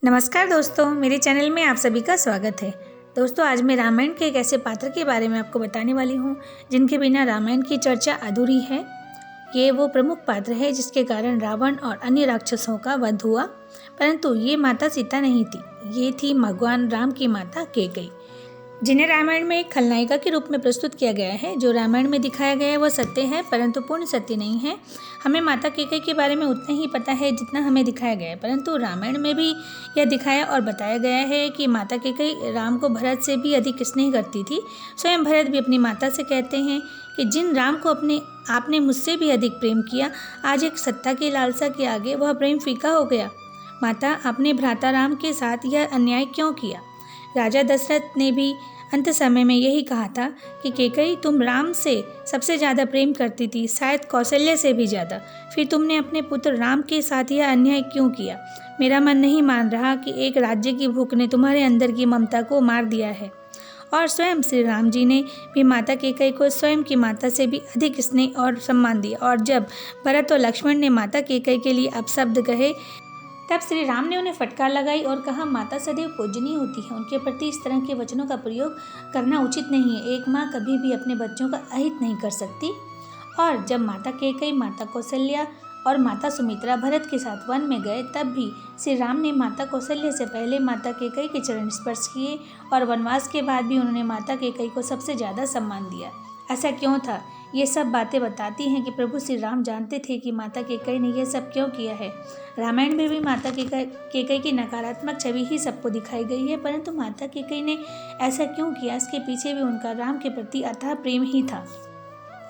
नमस्कार दोस्तों, मेरे चैनल में आप सभी का स्वागत है। दोस्तों, आज मैं रामायण के एक ऐसे पात्र के बारे में आपको बताने वाली हूँ जिनके बिना रामायण की चर्चा अधूरी है। ये वो प्रमुख पात्र है जिसके कारण रावण और अन्य राक्षसों का वध हुआ, परंतु ये माता सीता नहीं थी। ये थी भगवान राम की माता कैकेयी, जिन्हें रामायण में एक खलनायिका के रूप में प्रस्तुत किया गया है। जो रामायण में दिखाया गया है वह सत्य है, परंतु पूर्ण सत्य नहीं है। हमें माता कैकेयी के बारे में उतना ही पता है जितना हमें दिखाया गया है, परंतु रामायण में भी यह दिखाया और बताया गया है कि माता कैकेयी राम को भरत से भी अधिक स्नेह करती थी। स्वयं भरत भी अपनी माता से कहते हैं कि जिन राम को आपने मुझसे भी अधिक प्रेम किया, आज एक सत्ता की लालसा के आगे वह प्रेम फीका हो गया। माता, आपने भ्राता राम के साथ यह अन्याय क्यों किया? राजा दशरथ ने भी अंत समय में यही कहा था कि कैकेयी, तुम राम से सबसे ज़्यादा प्रेम करती थी, शायद कौशल्या से भी ज़्यादा। फिर तुमने अपने पुत्र राम के साथ यह अन्याय क्यों किया? मेरा मन नहीं मान रहा कि एक राज्य की भूख ने तुम्हारे अंदर की ममता को मार दिया है। और स्वयं श्री राम जी ने भी माता कैकेयी को स्वयं की माता से भी अधिक स्नेह और सम्मान दिया। और जब भरत और लक्ष्मण ने माता कैकेयी के लिए अपशब्द कहे, तब श्री राम ने उन्हें फटकार लगाई और कहा, माता सदैव पूजनीय होती है, उनके प्रति इस तरह के वचनों का प्रयोग करना उचित नहीं है। एक माँ कभी भी अपने बच्चों का अहित नहीं कर सकती। और जब माता कैकेयी, माता कौशल्या और माता सुमित्रा भरत के साथ वन में गए, तब भी श्री राम ने माता कौशल्या से पहले माता कैकेयी के चरण स्पर्श किए और वनवास के बाद भी उन्होंने माता कैकेयी को सबसे ज़्यादा सम्मान दिया। ऐसा क्यों था? ये सब बातें बताती हैं कि प्रभु श्री राम जानते थे कि माता कैकेयी ने यह सब क्यों किया है। रामायण में भी माता कैकेयी की नकारात्मक छवि ही सबको दिखाई गई है, परंतु माता कैकेयी ने ऐसा क्यों किया, इसके पीछे भी उनका राम के प्रति अथाह प्रेम ही था।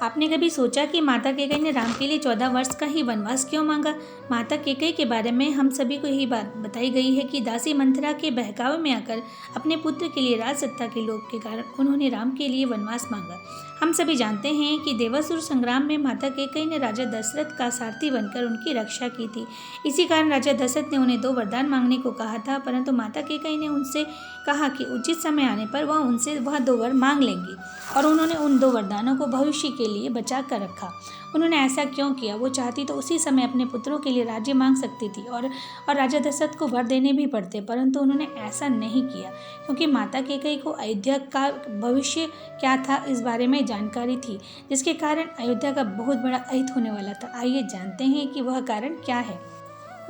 आपने कभी सोचा कि माता कैकेयी ने राम के लिए 14 वर्ष का ही वनवास क्यों मांगा? माता कैकेयी के बारे में हम सभी को यही बात बताई गई है कि दासी मंथरा के बहकावे में आकर अपने पुत्र के लिए राज सत्ता के लोभ के कारण उन्होंने राम के लिए वनवास मांगा। हम सभी जानते हैं कि देवासुर संग्राम में माता कैकेयी ने राजा दशरथ का सारथी बनकर उनकी रक्षा की थी। इसी कारण राजा दशरथ ने उन्हें 2 वरदान मांगने को कहा था, परंतु माता कैकेयी ने उनसे कहा कि उचित समय आने पर वह 2 वर मांग लेंगी, और उन्होंने उन 2 वरदानों को भविष्य के लिए बचा कर रखा। उन्होंने ऐसा क्यों किया? वो चाहती तो उसी समय अपने पुत्रों के लिए राज्य मांग सकती थी और राजा दशरथ को वर देने भी पड़ते, परंतु उन्होंने ऐसा नहीं किया क्योंकि माता कैकेयी को अयोध्या का भविष्य क्या था इस बारे में जानकारी थी, जिसके कारण अयोध्या का बहुत बड़ा अहित होने वाला था। आइए जानते हैं कि वह कारण क्या है।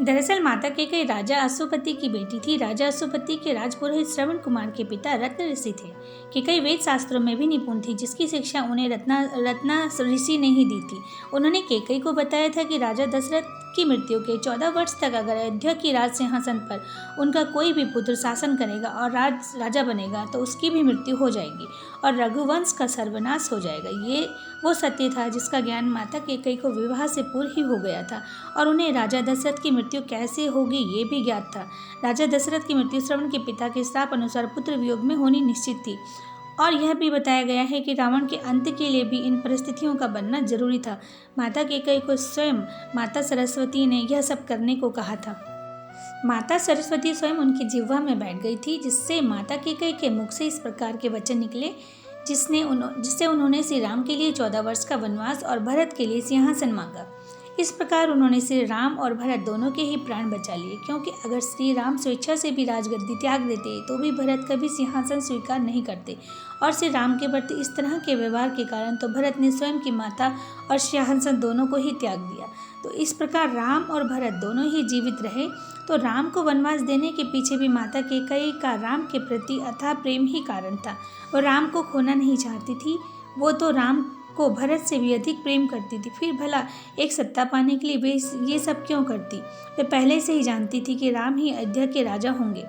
दरअसल माता कैकेयी राजा अश्वपति की बेटी थी। राजा अश्वपति के राजपुरोहित श्रवण कुमार के पिता रत्न ऋषि थे। कैकेयी वेद शास्त्रों में भी निपुण थी, जिसकी शिक्षा उन्हें रत्ना ऋषि ने ही दी थी। उन्होंने कैकेयी को बताया था कि राजा दशरथ की मृत्यु के 14 वर्ष तक अगर अयोध्या की राज सिंहासन पर उनका कोई भी पुत्र शासन करेगा और राजा बनेगा तो उसकी भी मृत्यु हो जाएगी और रघुवंश का सर्वनाश हो जाएगा। ये वो सत्य था जिसका ज्ञान माता कैकेयी को विवाह से पूर्व ही हो गया था, और उन्हें राजा दशरथ की मृत्यु कैसे होगी ये भी ज्ञात था। राजा दशरथ की मृत्यु श्रवण के पिता के श्राप अनुसार पुत्र वियोग में होनी निश्चित थी, और यह भी बताया गया है कि रावण के अंत के लिए भी इन परिस्थितियों का बनना जरूरी था। माता कैकेयी को स्वयं माता सरस्वती ने यह सब करने को कहा था। माता सरस्वती स्वयं उनकी जिह्वा में बैठ गई थी, जिससे माता कैकेयी के मुख से इस प्रकार के वचन निकले जिससे उन्होंने श्री राम के लिए 14 वर्ष का वनवास और भरत के लिए सिंहासन मांगा। इस प्रकार उन्होंने श्री राम और भरत दोनों के ही प्राण बचा लिए, क्योंकि अगर श्री राम स्वेच्छा से भी राजगद्दी त्याग देते तो भी भरत कभी सिंहासन स्वीकार नहीं करते, और श्री राम के प्रति इस तरह के व्यवहार के कारण तो भरत ने स्वयं की माता और सिंहासन दोनों को ही त्याग दिया। तो इस प्रकार राम और भरत दोनों ही जीवित रहे। तो राम को वनवास देने के पीछे भी माता कैकेयी का राम के प्रति अथाह प्रेम ही कारण था। वो राम को खोना नहीं चाहती थी, वो तो राम को भरत से भी अधिक प्रेम करती थी। फिर भला एक सत्ता पाने के लिए वे ये सब क्यों करती? वे पहले से ही जानती थी कि राम ही अयोध्या के राजा होंगे।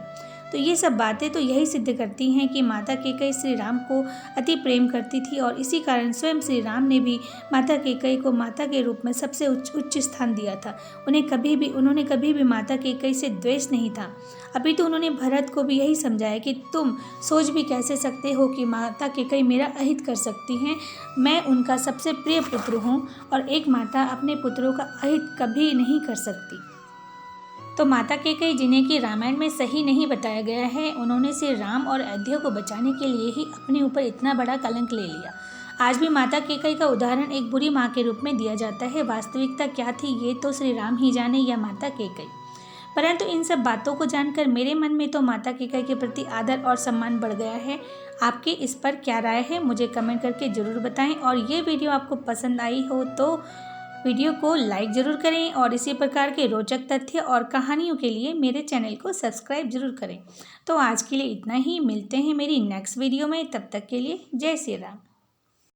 तो ये सब बातें तो यही सिद्ध करती हैं कि माता कैकेयी श्री राम को अति प्रेम करती थी, और इसी कारण स्वयं श्री राम ने भी माता कैकेयी को माता के रूप में सबसे उच्च स्थान दिया था। उन्होंने कभी भी माता कैकेयी से द्वेष नहीं था। अभी तो उन्होंने भरत को भी यही समझाया कि तुम सोच भी कैसे सकते हो कि माता कैकेयी मेरा अहित कर सकती हैं। मैं उनका सबसे प्रिय पुत्र हूँ, और एक माता अपने पुत्रों का अहित कभी नहीं कर सकती। तो माता कैकेयी, जिन्हें कि रामायण में सही नहीं बताया गया है, उन्होंने श्री राम और अयोध्या को बचाने के लिए ही अपने ऊपर इतना बड़ा कलंक ले लिया। आज भी माता कैकेयी का उदाहरण एक बुरी माँ के रूप में दिया जाता है। वास्तविकता क्या थी ये तो श्री राम ही जाने या माता कैकेयी। परंतु इन सब बातों को जानकर मेरे मन में तो माता कैकेयी के प्रति आदर और सम्मान बढ़ गया है। आपकी इस पर क्या राय है मुझे कमेंट करके ज़रूर बताएं, और ये वीडियो आपको पसंद आई हो तो वीडियो को लाइक ज़रूर करें, और इसी प्रकार के रोचक तथ्य और कहानियों के लिए मेरे चैनल को सब्सक्राइब ज़रूर करें। तो आज के लिए इतना ही, मिलते हैं मेरी नेक्स्ट वीडियो में, तब तक के लिए जय श्री राम।